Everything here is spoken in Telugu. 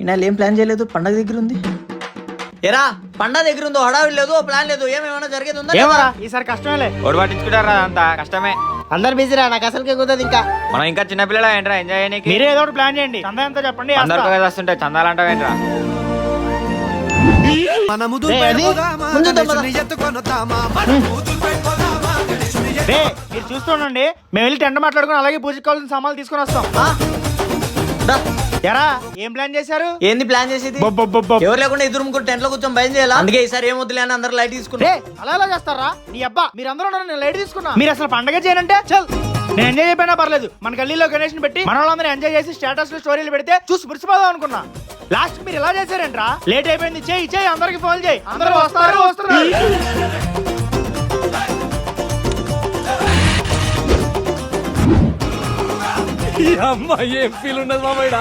ఈయన ఏం ప్లాన్ చేయలేదు, పండగ దగ్గర ఉంది. ఎరా పండగ దగ్గర ఉందో, హడావిడి లేదు, ప్లాన్ లేదు, ఏమేమైనా జరిగేది ఉందా? ఏమరా ఈసారి కష్టమేలే. ఓడి పట్టించుకుంటారా? అంత కష్టమే. అందరు బిజీరా, నాకు అసలుకే కుదరదు. ఇంకా మనం ఇంకా చిన్నపిల్లల ఏంట్రా ఎంజాయ్ చేయడానికి? మీరే ఏదో ఒకటి ప్లాన్ చేయండి. చందా ఎంత చెప్పండి. అందరికీ వస్తుంటే చందాలంటావు ఏంట్రా? మీరు చూస్తుండండి, మేము వెళ్ళి టెంట్ మాట్లాడుకుని అలాగే పూజకి కావాల్సిన సామాన్లు తీసుకొని వస్తాం. ఎరా ఏం ప్లాన్ చేశారు? ఏంది ప్లాన్ చేసేది? ఎవరు లేకుండా ఇద్దరు ముగ్గురు టెంట్ లో కూర్చొని భయం చేయాలి. అందుకే ఈసారి ఏం వద్దులే అని అందరు లైట్ తీసుకుంటే. అలా ఎలా చేస్తారా నీ అబ్బా? మీరు అందరూ నేను లైట్ తీసుకున్నా. మీరు అసలు పండగ చేయనంటే చల్, నేను ఎంజాయ్ చేయకపోయినా పర్లేదు. మన గల్లీలో గణేష్ ని పెట్టి మన వాళ్ళందరూ ఎంజాయ్ చేసి స్టేటస్ లో స్టోరీలు పెడితే చూసి మురిసిపోదాం అనుకున్నా. లాస్ట్ మీరు ఎలా చేశారంట్రా? లేట్ అయిపోయింది, చేయి అందరికి ఫోన్ చేయి, అందరూ వస్తారు. అమ్మాయి ఏం ఫీల్ ఉన్నది మామయ్య.